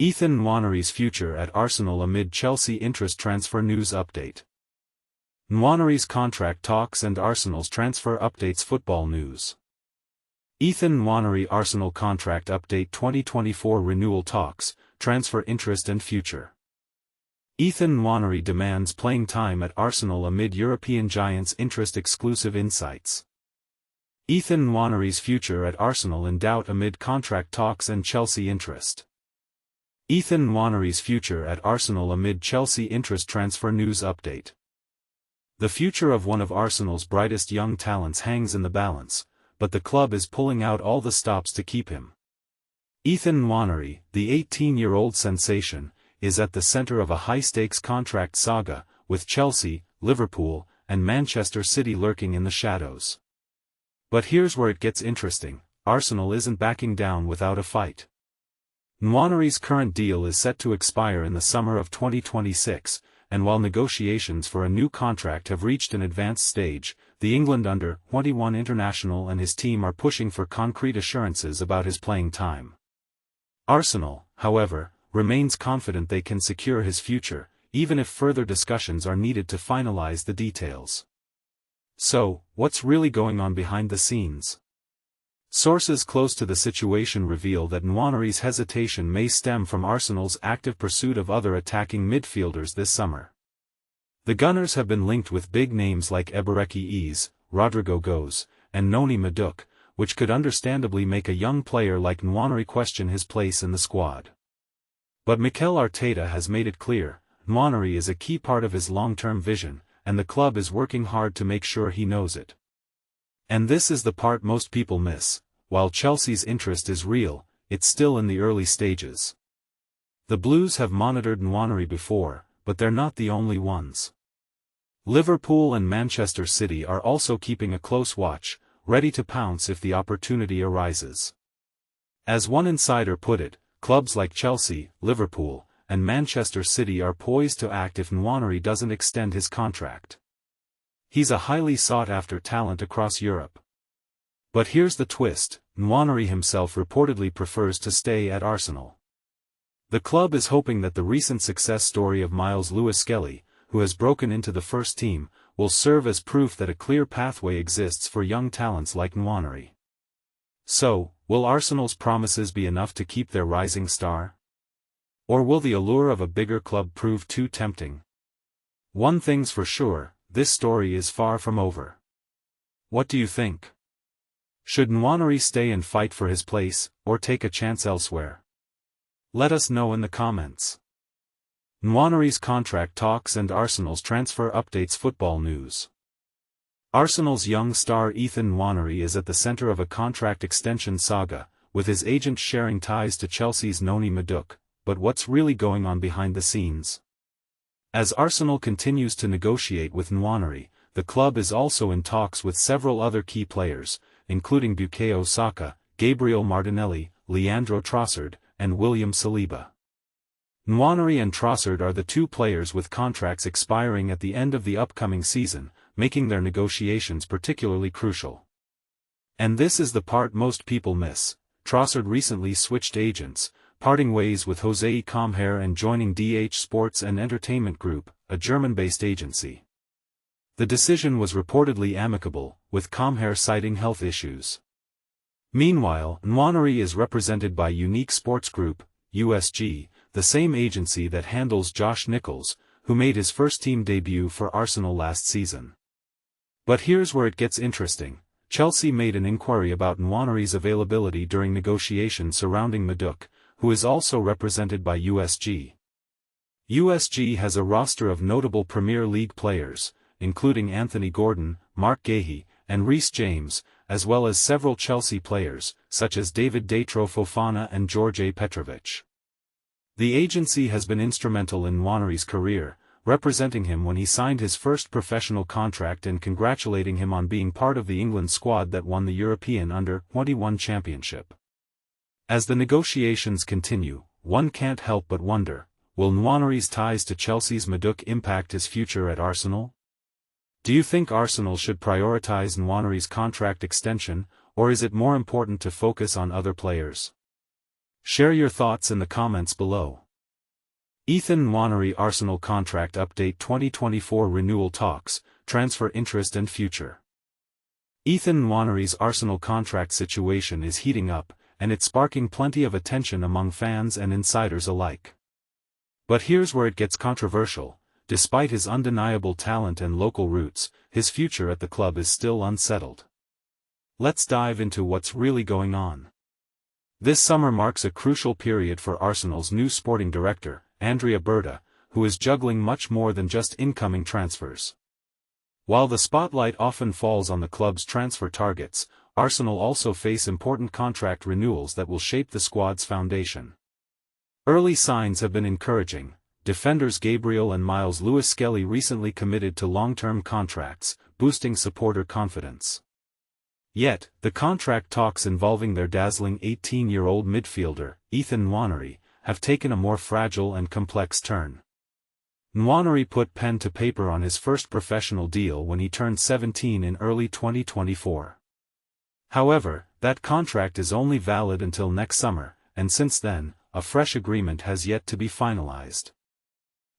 Ethan Nwaneri's future at Arsenal amid Chelsea interest transfer news update. Nwaneri's contract talks and Arsenal's transfer updates. Football news. Ethan Nwaneri Arsenal contract update. 2024 renewal talks, transfer interest and future. Ethan Nwaneri demands playing time at Arsenal amid European giants' interest. Exclusive insights. Ethan Nwaneri's future at Arsenal in doubt amid contract talks and Chelsea interest. Ethan Nwaneri's future at Arsenal amid Chelsea interest. Transfer news update. The future of one of Arsenal's brightest young talents hangs in the balance, but the club is pulling out all the stops to keep him. Ethan Nwaneri, the 18-year-old sensation, is at the center of a high-stakes contract saga, with Chelsea, Liverpool, and Manchester City lurking in the shadows. But here's where it gets interesting: Arsenal isn't backing down without a fight. Nwaneri's current deal is set to expire in the summer of 2026, and while negotiations for a new contract have reached an advanced stage, the England under-21 international and his team are pushing for concrete assurances about his playing time. Arsenal, however, remains confident they can secure his future, even if further discussions are needed to finalize the details. So, what's really going on behind the scenes? Sources close to the situation reveal that Nwaneri's hesitation may stem from Arsenal's active pursuit of other attacking midfielders this summer. The Gunners have been linked with big names like Eberechi, Rodrigo Goes, and Noni Madueke, which could understandably make a young player like Nwaneri question his place in the squad. But Mikel Arteta has made it clear, Nwaneri is a key part of his long-term vision, and the club is working hard to make sure he knows it. And this is the part most people miss: while Chelsea's interest is real, it's still in the early stages. The Blues have monitored Nwaneri before, but they're not the only ones. Liverpool and Manchester City are also keeping a close watch, ready to pounce if the opportunity arises. As one insider put it, clubs like Chelsea, Liverpool, and Manchester City are poised to act if Nwaneri doesn't extend his contract. He's a highly sought-after talent across Europe. But here's the twist: Nwaneri himself reportedly prefers to stay at Arsenal. The club is hoping that the recent success story of Myles Lewis-Skelly, who has broken into the first team, will serve as proof that a clear pathway exists for young talents like Nwaneri. So, will Arsenal's promises be enough to keep their rising star? Or will the allure of a bigger club prove too tempting? One thing's for sure: this story is far from over. What do you think? Should Nwaneri stay and fight for his place, or take a chance elsewhere? Let us know in the comments. Nwaneri's contract talks and Arsenal's transfer updates. Football news. Arsenal's young star Ethan Nwaneri is at the center of a contract extension saga, with his agent sharing ties to Chelsea's Noni Madueke. But what's really going on behind the scenes? As Arsenal continues to negotiate with Nwaneri, the club is also in talks with several other key players, including Bukayo Saka, Gabriel Martinelli, Leandro Trossard, and William Saliba. Nwaneri and Trossard are the two players with contracts expiring at the end of the upcoming season, making their negotiations particularly crucial. And this is the part most people miss: Trossard recently switched agents, parting ways with José Comher and joining DH Sports and Entertainment Group, a German-based agency. The decision was reportedly amicable, with Comher citing health issues. Meanwhile, Nwaneri is represented by Unique Sports Group, USG, the same agency that handles Josh Nichols, who made his first-team debut for Arsenal last season. But here's where it gets interesting: Chelsea made an inquiry about Nwaneri's availability during negotiations surrounding Madueke, who is also represented by USG. USG has a roster of notable Premier League players, including Anthony Gordon, Mark Guéhi, and Reece James, as well as several Chelsea players, such as David Datro Fofana and George Petrovic. The agency has been instrumental in Nwaneri's career, representing him when he signed his first professional contract and congratulating him on being part of the England squad that won the European Under-21 Championship. As the negotiations continue, one can't help but wonder, will Nwaneri's ties to Chelsea's Madueke impact his future at Arsenal? Do you think Arsenal should prioritize Nwaneri's contract extension, or is it more important to focus on other players? Share your thoughts in the comments below. Ethan Nwaneri Arsenal contract update 2024 renewal talks, transfer interest and future. Ethan Nwaneri's Arsenal contract situation is heating up, and it's sparking plenty of attention among fans and insiders alike. But here's where it gets controversial. Despite his undeniable talent and local roots, his future at the club is still unsettled. Let's dive into what's really going on. This summer marks a crucial period for Arsenal's new sporting director, Andrea Berta, who is juggling much more than just incoming transfers. While the spotlight often falls on the club's transfer targets, Arsenal also face important contract renewals that will shape the squad's foundation. Early signs have been encouraging. Defenders Gabriel and Myles Lewis-Skelly recently committed to long-term contracts, boosting supporter confidence. Yet, the contract talks involving their dazzling 18-year-old midfielder, Ethan Nwaneri, have taken a more fragile and complex turn. Nwaneri put pen to paper on his first professional deal when he turned 17 in early 2024. However, that contract is only valid until next summer, and since then, a fresh agreement has yet to be finalized.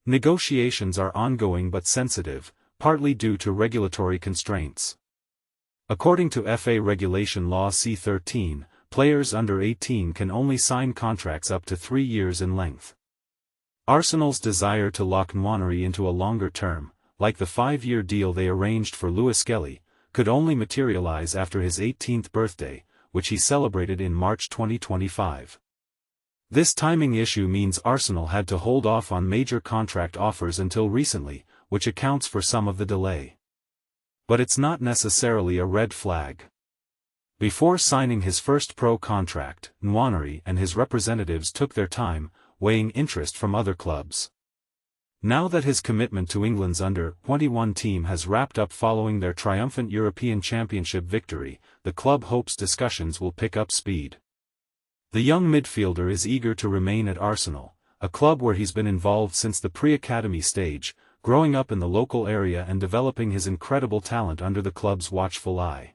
Negotiations are ongoing but sensitive, partly due to regulatory constraints. According to FA regulation Law C13, players under 18 can only sign contracts up to 3 years in length. Arsenal's desire to lock Nwaneri into a longer term, like the 5-year deal they arranged for Lewis-Skelly, could only materialize after his 18th birthday, which he celebrated in March 2025. This timing issue means Arsenal had to hold off on major contract offers until recently, which accounts for some of the delay. But it's not necessarily a red flag. Before signing his first pro contract, Nwaneri and his representatives took their time, weighing interest from other clubs. Now that his commitment to England's under-21 team has wrapped up following their triumphant European Championship victory, the club hopes discussions will pick up speed. The young midfielder is eager to remain at Arsenal, a club where he's been involved since the pre-academy stage, growing up in the local area and developing his incredible talent under the club's watchful eye.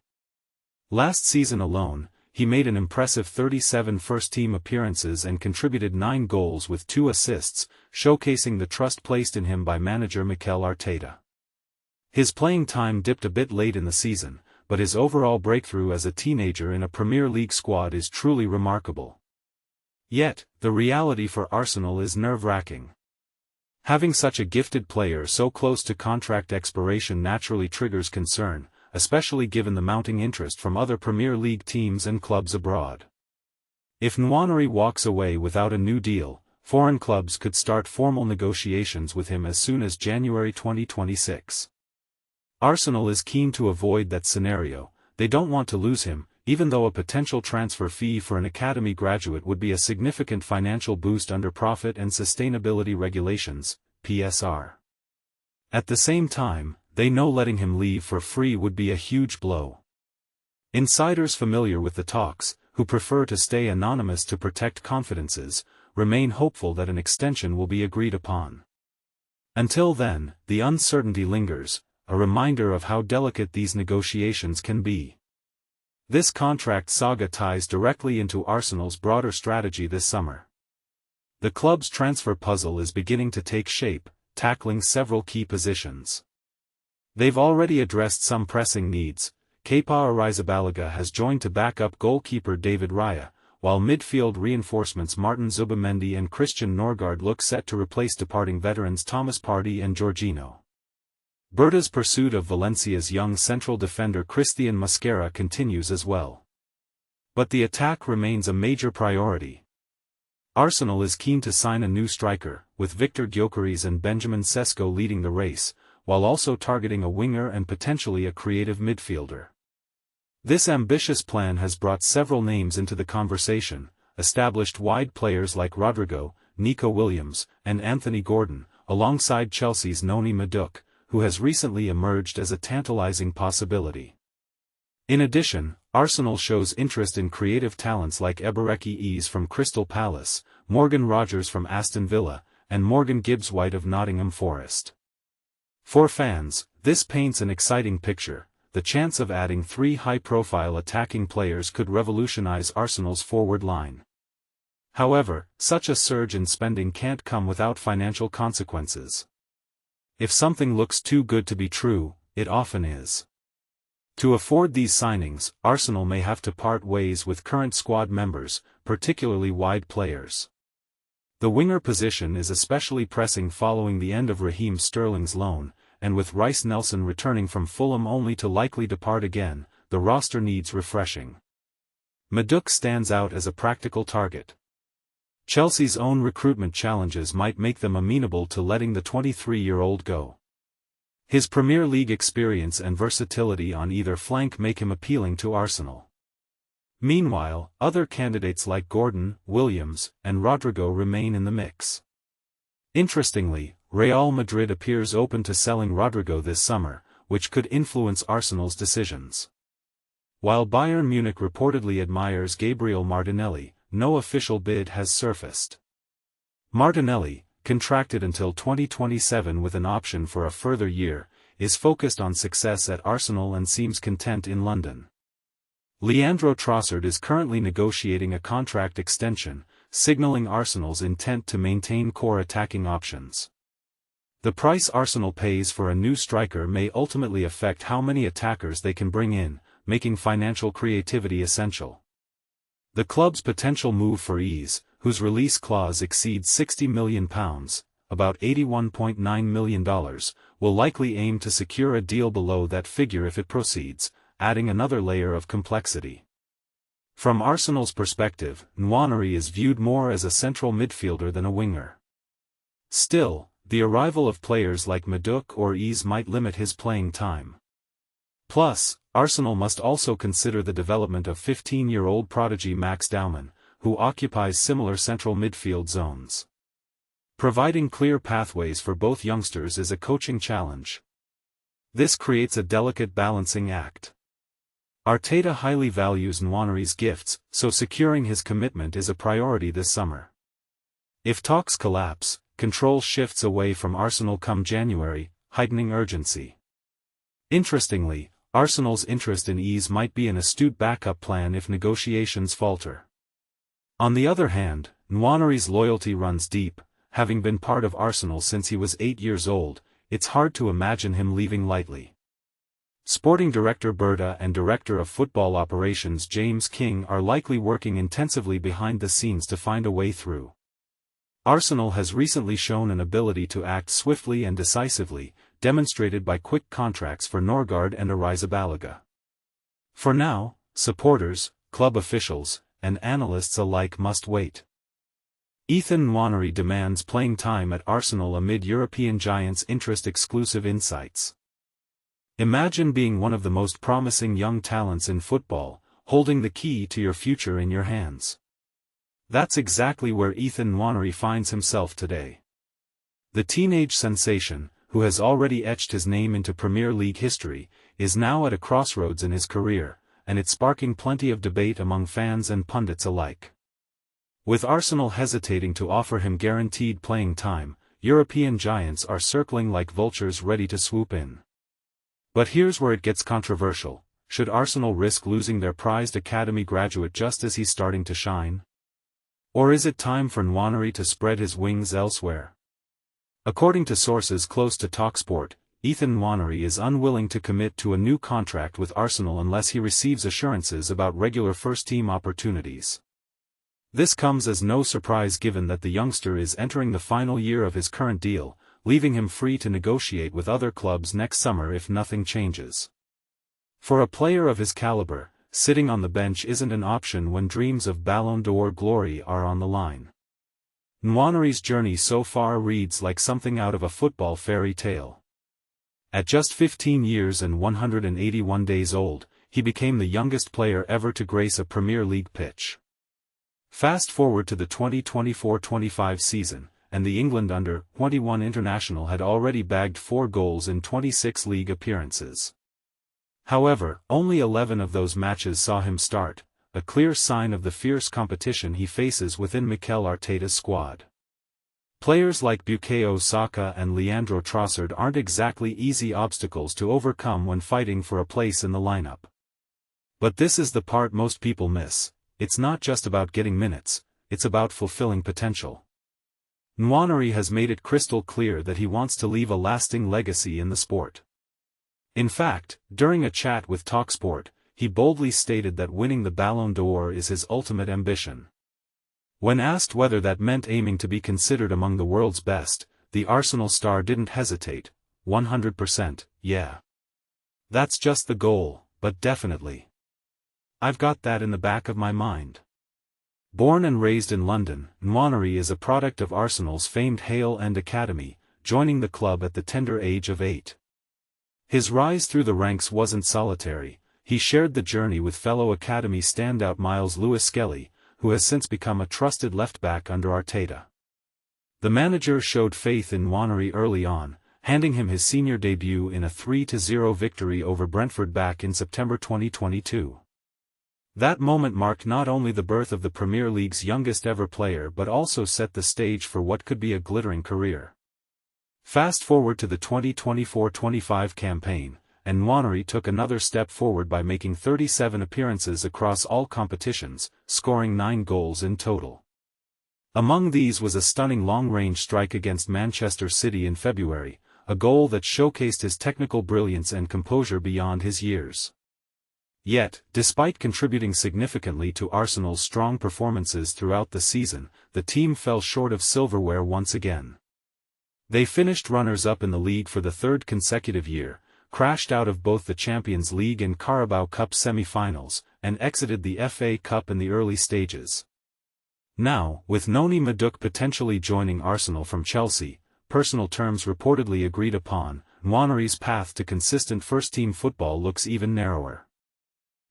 Last season alone, he made an impressive 37 first-team appearances and contributed 9 goals with 2 assists, showcasing the trust placed in him by manager Mikel Arteta. His playing time dipped a bit late in the season, but his overall breakthrough as a teenager in a Premier League squad is truly remarkable. Yet, the reality for Arsenal is nerve-wracking. Having such a gifted player so close to contract expiration naturally triggers concern, especially given the mounting interest from other Premier League teams and clubs abroad. If Nwaneri walks away without a new deal, foreign clubs could start formal negotiations with him as soon as January 2026. Arsenal is keen to avoid that scenario. They don't want to lose him, even though a potential transfer fee for an academy graduate would be a significant financial boost under Profit and Sustainability Regulations, PSR. At the same time, they know letting him leave for free would be a huge blow. Insiders familiar with the talks, who prefer to stay anonymous to protect confidences, remain hopeful that an extension will be agreed upon. Until then, the uncertainty lingers, a reminder of how delicate these negotiations can be. This contract saga ties directly into Arsenal's broader strategy this summer. The club's transfer puzzle is beginning to take shape, tackling several key positions. They've already addressed some pressing needs. Kepa Arrizabalaga has joined to back up goalkeeper David Raya, while midfield reinforcements Martin Zubimendi and Christian Norgard look set to replace departing veterans Thomas Partey and Jorginho. Berta's pursuit of Valencia's young central defender Christian Mosquera continues as well. But the attack remains a major priority. Arsenal is keen to sign a new striker, with Victor Gyökeres and Benjamin Sesko leading the race, while also targeting a winger and potentially a creative midfielder. This ambitious plan has brought several names into the conversation, established wide players like Rodrigo, Nico Williams, and Anthony Gordon, alongside Chelsea's Noni Madueke, who has recently emerged as a tantalizing possibility. In addition, Arsenal shows interest in creative talents like Ebereki Eze from Crystal Palace, Morgan Rogers from Aston Villa, and Morgan Gibbs-White of Nottingham Forest. For fans, this paints an exciting picture. The chance of adding 3 high-profile attacking players could revolutionize Arsenal's forward line. However, such a surge in spending can't come without financial consequences. If something looks too good to be true, it often is. To afford these signings, Arsenal may have to part ways with current squad members, particularly wide players. The winger position is especially pressing following the end of Raheem Sterling's loan, and with Reiss Nelson returning from Fulham only to likely depart again, the roster needs refreshing. Madueke stands out as a practical target. Chelsea's own recruitment challenges might make them amenable to letting the 23-year-old go. His Premier League experience and versatility on either flank make him appealing to Arsenal. Meanwhile, other candidates like Gordon, Williams, and Rodrigo remain in the mix. Interestingly, Real Madrid appears open to selling Rodrigo this summer, which could influence Arsenal's decisions. While Bayern Munich reportedly admires Gabriel Martinelli, no official bid has surfaced. Martinelli, contracted until 2027 with an option for a further year, is focused on success at Arsenal and seems content in London. Leandro Trossard is currently negotiating a contract extension, signaling Arsenal's intent to maintain core attacking options. The price Arsenal pays for a new striker may ultimately affect how many attackers they can bring in, making financial creativity essential. The club's potential move for Ease, whose release clause exceeds £60 million, about $81.9 million, will likely aim to secure a deal below that figure if it proceeds, adding another layer of complexity. From Arsenal's perspective, Nwaneri is viewed more as a central midfielder than a winger. Still, the arrival of players like Madueke or Ease might limit his playing time. Plus, Arsenal must also consider the development of 15-year-old prodigy Max Dowman, who occupies similar central midfield zones. Providing clear pathways for both youngsters is a coaching challenge. This creates a delicate balancing act. Arteta highly values Nwaneri's gifts, so securing his commitment is a priority this summer. If talks collapse, control shifts away from Arsenal come January, heightening urgency. Interestingly, Arsenal's interest in Ease might be an astute backup plan if negotiations falter. On the other hand, Nwaneri's loyalty runs deep. Having been part of Arsenal since he was 8 years old, it's hard to imagine him leaving lightly. Sporting Director Berta and Director of Football Operations James King are likely working intensively behind the scenes to find a way through. Arsenal has recently shown an ability to act swiftly and decisively, demonstrated by quick contracts for Norgard and Arrizabalaga. For now, supporters, club officials, and analysts alike must wait. Ethan Nwaneri demands playing time at Arsenal amid European giants' interest-exclusive insights. Imagine being one of the most promising young talents in football, holding the key to your future in your hands. That's exactly where Ethan Nwaneri finds himself today. The teenage sensation, who has already etched his name into Premier League history, is now at a crossroads in his career, and it's sparking plenty of debate among fans and pundits alike. With Arsenal hesitating to offer him guaranteed playing time, European giants are circling like vultures ready to swoop in. But here's where it gets controversial: should Arsenal risk losing their prized academy graduate just as he's starting to shine? Or is it time for Nwaneri to spread his wings elsewhere? According to sources close to TalkSport, Ethan Nwaneri is unwilling to commit to a new contract with Arsenal unless he receives assurances about regular first-team opportunities. This comes as no surprise given that the youngster is entering the final year of his current deal, leaving him free to negotiate with other clubs next summer if nothing changes. For a player of his caliber, sitting on the bench isn't an option when dreams of Ballon d'Or glory are on the line. Nwaneri's journey so far reads like something out of a football fairy tale. At just 15 years and 181 days old, he became the youngest player ever to grace a Premier League pitch. Fast forward to the 2024-25 season, and the England under-21 international had already bagged 4 goals in 26 league appearances. However, only 11 of those matches saw him start, a clear sign of the fierce competition he faces within Mikel Arteta's squad. Players like Bukayo Saka and Leandro Trossard aren't exactly easy obstacles to overcome when fighting for a place in the lineup. But this is the part most people miss: it's not just about getting minutes, it's about fulfilling potential. Nwaneri has made it crystal clear that he wants to leave a lasting legacy in the sport. In fact, during a chat with TalkSport, he boldly stated that winning the Ballon d'Or is his ultimate ambition. When asked whether that meant aiming to be considered among the world's best, the Arsenal star didn't hesitate. 100%, yeah. That's just the goal, but definitely. I've got that in the back of my mind. Born and raised in London, Nwaneri is a product of Arsenal's famed Hale End Academy, joining the club at the tender age of 8. His rise through the ranks wasn't solitary. He shared the journey with fellow academy standout Myles Lewis-Skelly, who has since become a trusted left-back under Arteta. The manager showed faith in Nwaneri early on, handing him his senior debut in a 3-0 victory over Brentford back in September 2022. That moment marked not only the birth of the Premier League's youngest ever player but also set the stage for what could be a glittering career. Fast forward to the 2024-25 campaign, and Nwaneri took another step forward by making 37 appearances across all competitions, scoring 9 goals in total. Among these was a stunning long-range strike against Manchester City in February, a goal that showcased his technical brilliance and composure beyond his years. Yet, despite contributing significantly to Arsenal's strong performances throughout the season, the team fell short of silverware once again. They finished runners-up in the league for the third consecutive year, crashed out of both the Champions League and Carabao Cup semi-finals, and exited the FA Cup in the early stages. Now, with Noni Madueke potentially joining Arsenal from Chelsea, personal terms reportedly agreed upon, Nwaneri's path to consistent first-team football looks even narrower.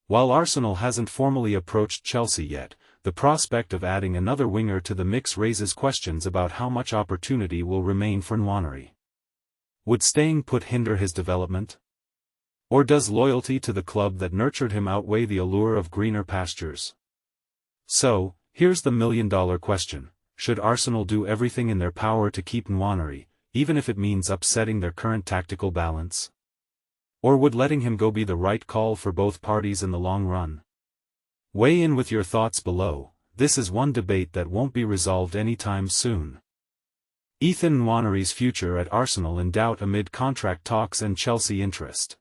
While Arsenal hasn't formally approached Chelsea yet, the prospect of adding another winger to the mix raises questions about how much opportunity will remain for Nwaneri. Would staying put hinder his development? Or does loyalty to the club that nurtured him outweigh the allure of greener pastures? So, here's the million-dollar question: should Arsenal do everything in their power to keep Nwaneri, even if it means upsetting their current tactical balance? Or would letting him go be the right call for both parties in the long run? Weigh in with your thoughts below. This is one debate that won't be resolved anytime soon. Ethan Nwaneri's future at Arsenal in doubt amid contract talks and Chelsea interest.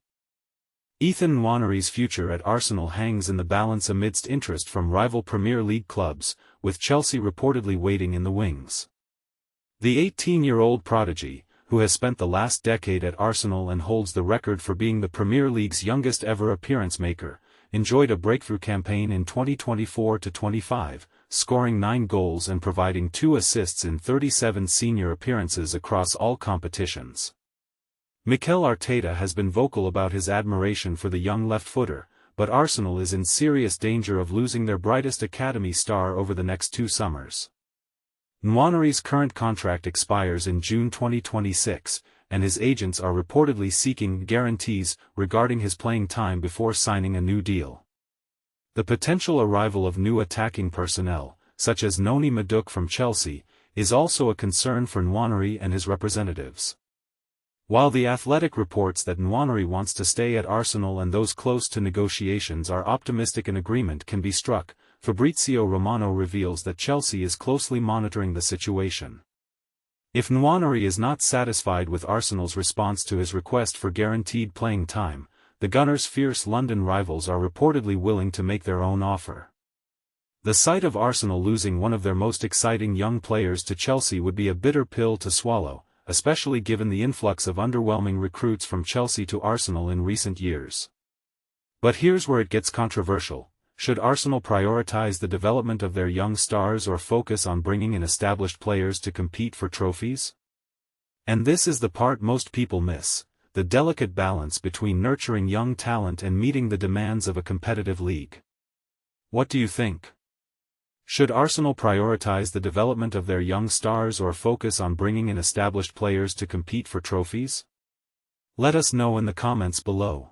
Ethan Nwaneri's future at Arsenal hangs in the balance amidst interest from rival Premier League clubs, with Chelsea reportedly waiting in the wings. The 18-year-old prodigy, who has spent the last decade at Arsenal and holds the record for being the Premier League's youngest ever appearance maker, enjoyed a breakthrough campaign in 2024-25, scoring 9 goals and providing 2 assists in 37 senior appearances across all competitions. Mikel Arteta has been vocal about his admiration for the young left-footer, but Arsenal is in serious danger of losing their brightest academy star over the next 2 summers. Nwaneri's current contract expires in June 2026, and his agents are reportedly seeking guarantees regarding his playing time before signing a new deal. The potential arrival of new attacking personnel, such as Noni Madueke from Chelsea, is also a concern for Nwaneri and his representatives. While The Athletic reports that Nwaneri wants to stay at Arsenal and those close to negotiations are optimistic an agreement can be struck, Fabrizio Romano reveals that Chelsea is closely monitoring the situation. If Nwaneri is not satisfied with Arsenal's response to his request for guaranteed playing time, the Gunners' fierce London rivals are reportedly willing to make their own offer. The sight of Arsenal losing one of their most exciting young players to Chelsea would be a bitter pill to swallow, especially given the influx of underwhelming recruits from Chelsea to Arsenal in recent years. But here's where it gets controversial. Should Arsenal prioritize the development of their young stars or focus on bringing in established players to compete for trophies? And this is the part most people miss, the delicate balance between nurturing young talent and meeting the demands of a competitive league. What do you think? Should Arsenal prioritize the development of their young stars or focus on bringing in established players to compete for trophies? Let us know in the comments below.